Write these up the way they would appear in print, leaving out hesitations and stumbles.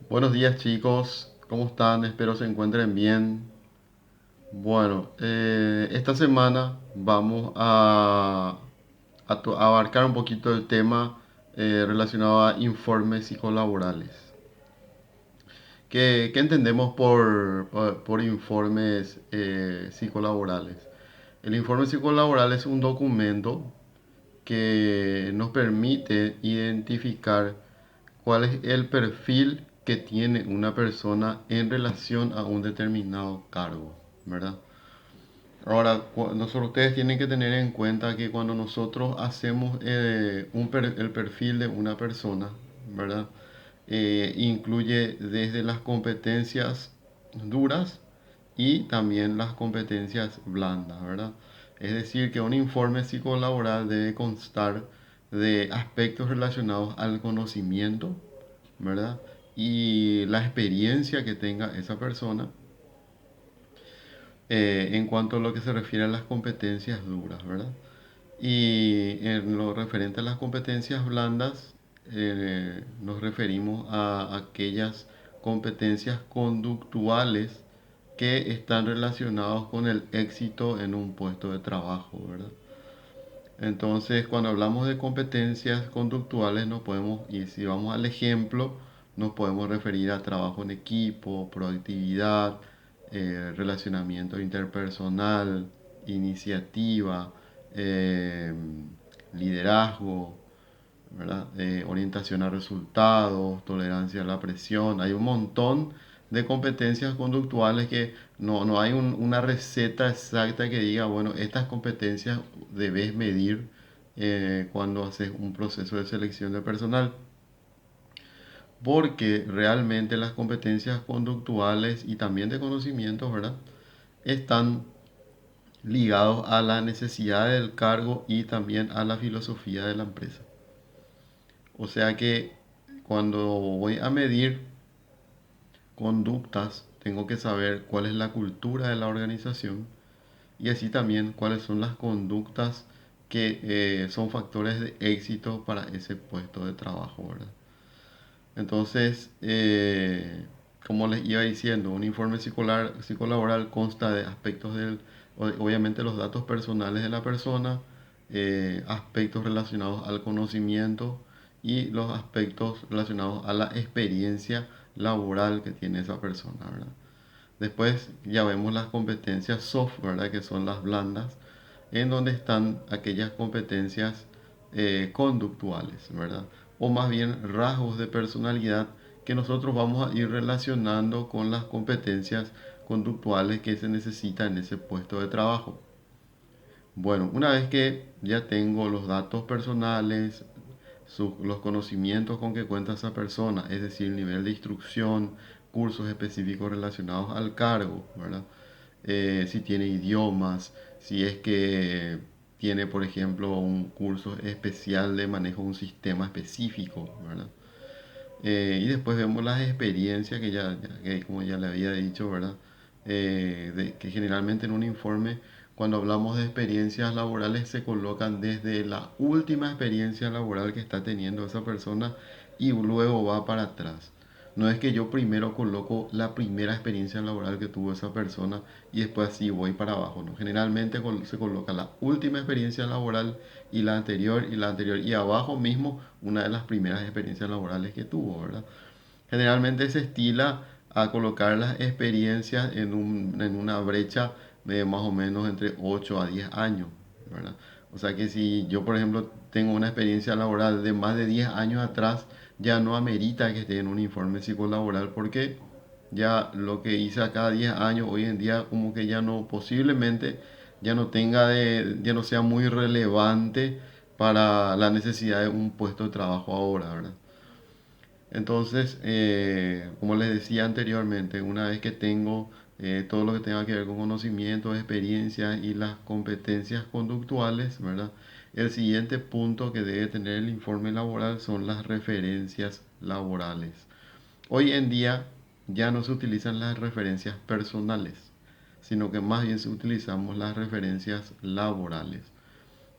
Buenos días chicos, ¿cómo están? Espero se encuentren bien. Bueno, esta semana vamos a abarcar un poquito el tema relacionado a informes psicolaborales. ¿Qué entendemos por informes psicolaborales? El informe psicolaboral es un documento que nos permite identificar cuál es el perfil que tiene una persona en relación a un determinado cargo, ¿verdad? Ahora, ustedes tienen que tener en cuenta que cuando nosotros hacemos el perfil de una persona, ¿verdad? Incluye desde las competencias duras y también las competencias blandas, ¿verdad? Es decir, que un informe psicolaboral debe constar de aspectos relacionados al conocimiento, ¿verdad? Y la experiencia que tenga esa persona en cuanto a lo que se refiere a las competencias duras, ¿verdad? Y en lo referente a las competencias blandas, nos referimos a aquellas competencias conductuales que están relacionados con el éxito en un puesto de trabajo, ¿verdad? Entonces, cuando hablamos de competencias conductuales, nos podemos, y si vamos al ejemplo, nos podemos referir a trabajo en equipo, proactividad, relacionamiento interpersonal, iniciativa, eh, liderazgo, ¿verdad? Orientación a resultados, tolerancia a la presión. Hay un montón de competencias conductuales que no hay una receta exacta que diga, bueno, estas competencias debes medir cuando haces un proceso de selección de personal. Porque realmente las competencias conductuales y también de conocimientos, ¿verdad? Están ligados a la necesidad del cargo y también a la filosofía de la empresa. O sea que cuando voy a medir conductas, tengo que saber cuál es la cultura de la organización y así también cuáles son las conductas que son factores de éxito para ese puesto de trabajo, ¿verdad? Entonces, como les iba diciendo, un informe psicolaboral consta de aspectos obviamente los datos personales de la persona, aspectos relacionados al conocimiento y los aspectos relacionados a la experiencia laboral que tiene esa persona, ¿verdad? Después ya vemos las competencias soft, ¿verdad? Que son las blandas, en donde están aquellas competencias conductuales, ¿verdad? O más bien rasgos de personalidad que nosotros vamos a ir relacionando con las competencias conductuales que se necesitan en ese puesto de trabajo. Bueno, una vez que ya tengo los datos personales, los conocimientos con que cuenta esa persona, es decir, nivel de instrucción, cursos específicos relacionados al cargo, ¿verdad? Si tiene idiomas, si es que tiene, por ejemplo, un curso especial de manejo de un sistema específico, ¿verdad? Y después vemos las experiencias que como ya le había dicho, ¿verdad? Que generalmente en un informe, cuando hablamos de experiencias laborales, se colocan desde la última experiencia laboral que está teniendo esa persona y luego va para atrás. No es que yo primero coloco la primera experiencia laboral que tuvo esa persona y después así voy para abajo, ¿no? Generalmente se coloca la última experiencia laboral y la anterior y abajo mismo una de las primeras experiencias laborales que tuvo, ¿verdad? Generalmente se estila a colocar las experiencias en una brecha de más o menos entre 8 a 10 años, ¿verdad? O sea que si yo, por ejemplo, tengo una experiencia laboral de más de 10 años atrás, ya no amerita que esté en un informe psicolaboral porque ya lo que hice acá 10 años, hoy en día como que ya no, posiblemente ya no sea muy relevante para la necesidad de un puesto de trabajo ahora, ¿verdad? Entonces, como les decía anteriormente, una vez que tengo todo lo que tenga que ver con conocimiento, experiencia y las competencias conductuales, ¿verdad? El siguiente punto que debe tener el informe laboral son las referencias laborales. Hoy en día ya no se utilizan las referencias personales, sino que más bien se utilizamos las referencias laborales.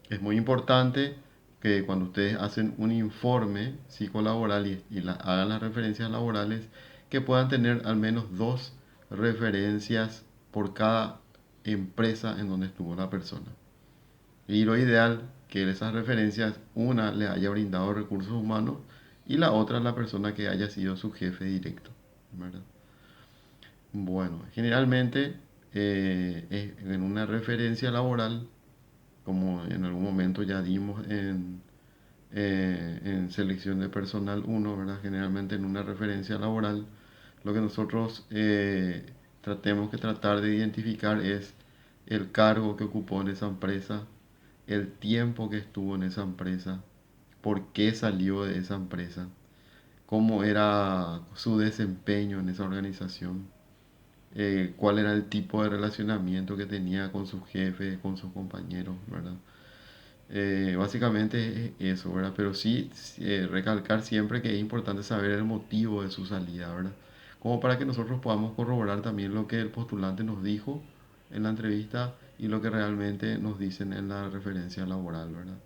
Es muy importante que cuando ustedes hacen un informe psicolaboral y hagan las referencias laborales, que puedan tener al menos 2 referencias por cada empresa en donde estuvo la persona. Y lo ideal que esas referencias, una le haya brindado recursos humanos y la otra la persona que haya sido su jefe directo, ¿verdad? Bueno, generalmente en una referencia laboral, como en algún momento ya dimos en selección de personal uno, ¿verdad? Generalmente en una referencia laboral, lo que nosotros tratemos que tratar de identificar es el cargo que ocupó en esa empresa, el tiempo que estuvo en esa empresa, por qué salió de esa empresa, cómo era su desempeño en esa organización, cuál era el tipo de relacionamiento que tenía con sus jefes, con sus compañeros, ¿verdad? Básicamente es eso, ¿verdad? Pero sí recalcar siempre que es importante saber el motivo de su salida, ¿verdad? Como para que nosotros podamos corroborar también lo que el postulante nos dijo en la entrevista y lo que realmente nos dicen en la referencia laboral, ¿verdad?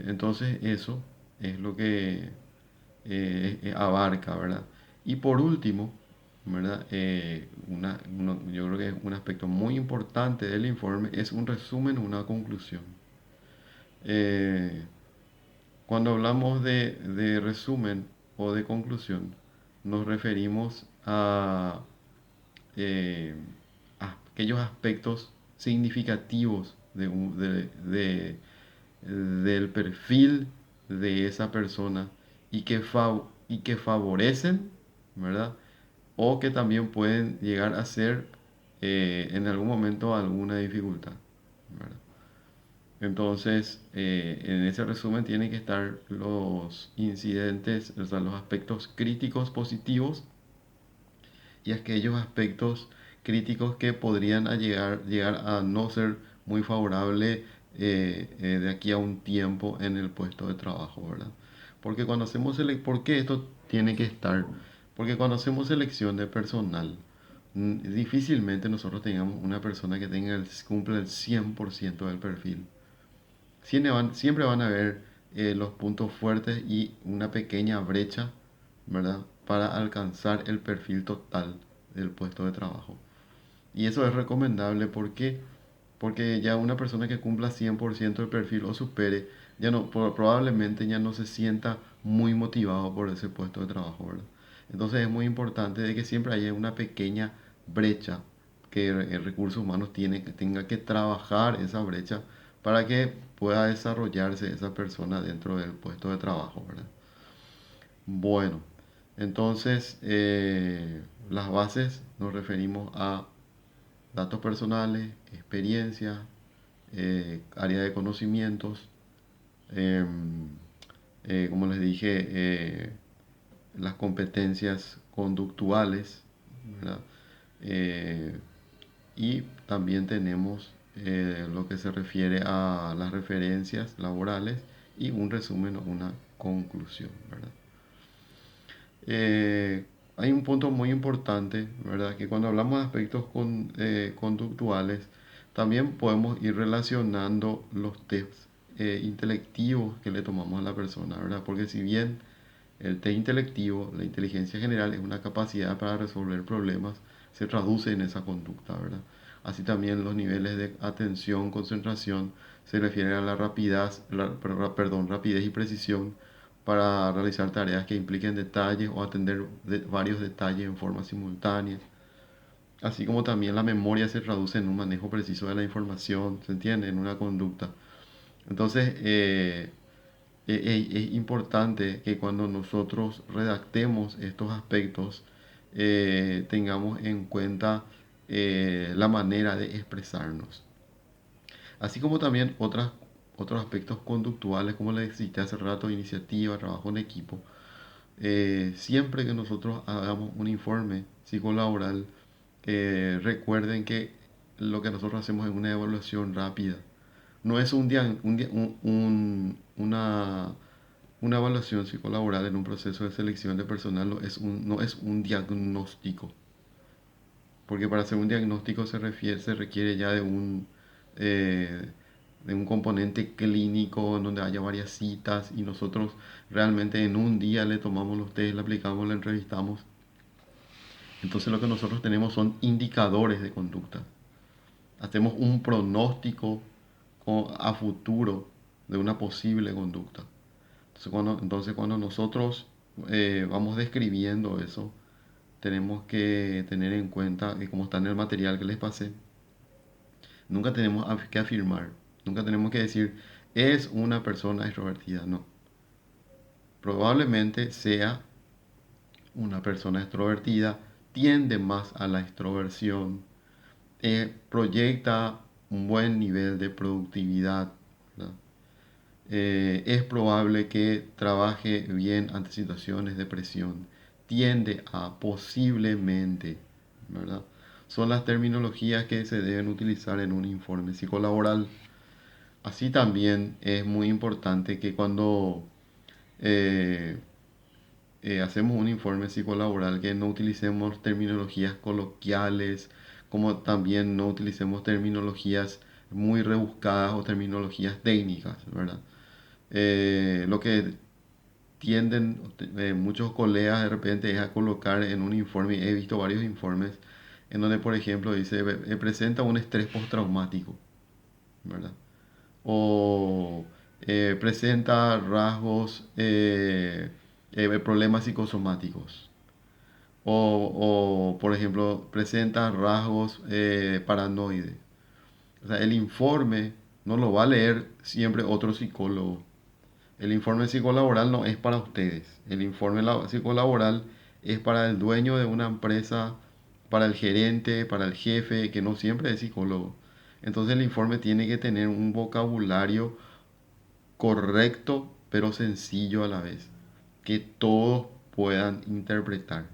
Entonces eso es lo que abarca, ¿verdad? Y por último, ¿verdad? Yo creo que un aspecto muy importante del informe es un resumen, una conclusión. Eh, Cuando hablamos de resumen o de conclusión, nos referimos eh, a aquellos aspectos significativos del perfil de esa persona y que favorecen, ¿verdad? O que también pueden llegar a ser en algún momento alguna dificultad, ¿verdad? Entonces, en ese resumen tienen que estar los incidentes, o sea, los aspectos críticos positivos y aquellos aspectos críticos que podrían llegar a no ser muy favorable de aquí a un tiempo en el puesto de trabajo, ¿verdad? Porque cuando hacemos ¿por qué esto tiene que estar? Porque cuando hacemos selección de personal, difícilmente nosotros tengamos una persona que cumpla el 100% del perfil. Siempre van a haber los puntos fuertes y una pequeña brecha, ¿verdad? Para alcanzar el perfil total del puesto de trabajo. Y eso es recomendable porque ya una persona que cumpla 100% del perfil o supere, ya no, probablemente ya no se sienta muy motivado por ese puesto de trabajo, ¿verdad? Entonces es muy importante de que siempre haya una pequeña brecha, que el recursos humanos tenga que trabajar esa brecha para que pueda desarrollarse esa persona dentro del puesto de trabajo, ¿verdad? Bueno, entonces las bases nos referimos a datos personales, experiencia, área de conocimientos, em, como les dije, las competencias conductuales, ¿verdad? Eh, y también tenemos lo que se refiere a las referencias laborales y un resumen o una conclusión, ¿verdad? Hay un punto muy importante, ¿verdad? Que cuando hablamos de aspectos conductuales, también podemos ir relacionando los tests intelectivos que le tomamos a la persona, ¿verdad? Porque si bien el test intelectivo, la inteligencia general, es una capacidad para resolver problemas, se traduce en esa conducta, ¿verdad? Así también los niveles de atención, concentración, se refieren a la rapidez y precisión para realizar tareas que impliquen detalles o atender varios detalles en forma simultánea. Así como también la memoria se traduce en un manejo preciso de la información, ¿se entiende? En una conducta. Entonces, es importante que cuando nosotros redactemos estos aspectos, tengamos en cuenta la manera de expresarnos. Así como también otros aspectos conductuales, como les cité hace rato, iniciativa, trabajo en equipo. Siempre que nosotros hagamos un informe psicolaboral, recuerden que lo que nosotros hacemos es una evaluación rápida. No es una evaluación psicolaboral en un proceso de selección de personal, no es un diagnóstico. Porque para hacer un diagnóstico se requiere ya eh, de un componente clínico en donde haya varias citas y nosotros realmente en un día le tomamos los test, le aplicamos, le entrevistamos. Entonces lo que nosotros tenemos son indicadores de conducta. Hacemos un pronóstico a futuro de una posible conducta. Entonces cuando nosotros vamos describiendo eso, tenemos que tener en cuenta, y como está en el material que les pasé, nunca tenemos que afirmar, nunca tenemos que decir es una persona extrovertida, no. Probablemente sea una persona extrovertida, tiende más a la extroversión, proyecta un buen nivel de productividad, ¿verdad? Es probable que trabaje bien ante situaciones de presión, tiende a posiblemente, ¿verdad? Son las terminologías que se deben utilizar en un informe psicolaboral. Así también es muy importante que cuando eh, hacemos un informe psicolaboral que no utilicemos terminologías coloquiales, como también no utilicemos terminologías muy rebuscadas o terminologías técnicas, ¿verdad? Lo que tienden muchos colegas de repente es a colocar en un informe, he visto varios informes, en donde por ejemplo dice, presenta un estrés postraumático, ¿verdad? O presenta rasgos, problemas psicosomáticos. Por ejemplo, presenta rasgos paranoides. O sea, el informe no lo va a leer siempre otro psicólogo. El informe psicolaboral no es para ustedes. El informe psicolaboral es para el dueño de una empresa, para el gerente, para el jefe, que no siempre es psicólogo. Entonces el informe tiene que tener un vocabulario correcto, pero sencillo a la vez, que todos puedan interpretar.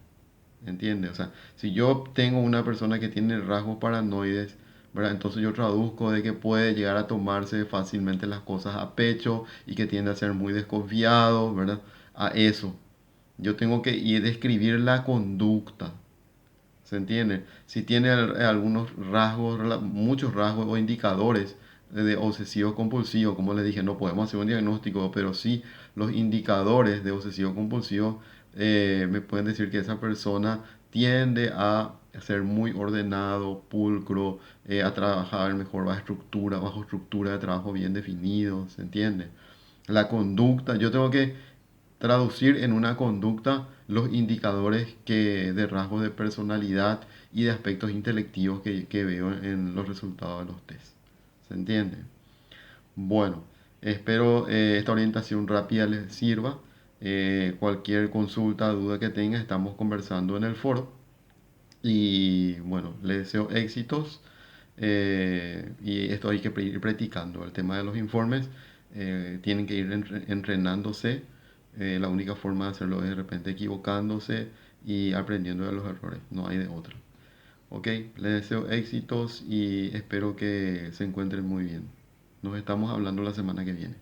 ¿Entiendes? O sea, si yo tengo una persona que tiene rasgos paranoides, ¿verdad? Entonces yo traduzco de que puede llegar a tomarse fácilmente las cosas a pecho y que tiende a ser muy desconfiado, ¿verdad? A eso. Yo tengo que ir a describir la conducta. ¿Se entiende? Si tiene algunos rasgos, muchos rasgos o indicadores de obsesivo compulsivo, como les dije, no podemos hacer un diagnóstico, pero sí los indicadores de obsesivo compulsivo me pueden decir que esa persona tiende a ser muy ordenado, pulcro, a trabajar mejor bajo estructura de trabajo bien definido, ¿se entiende? La conducta, yo tengo que traducir en una conducta los indicadores de rasgos de personalidad y de aspectos intelectivos que veo en los resultados de los test. ¿Se entiende? Bueno, espero esta orientación rápida les sirva. Cualquier consulta, duda que tenga, estamos conversando en el foro. Y bueno, les deseo éxitos. Y esto hay que ir practicando. El tema de los informes, tienen que ir entrenándose. La única forma de hacerlo es de repente equivocándose y aprendiendo de los errores. No hay de otra. Ok, les deseo éxitos y espero que se encuentren muy bien. Nos estamos hablando la semana que viene.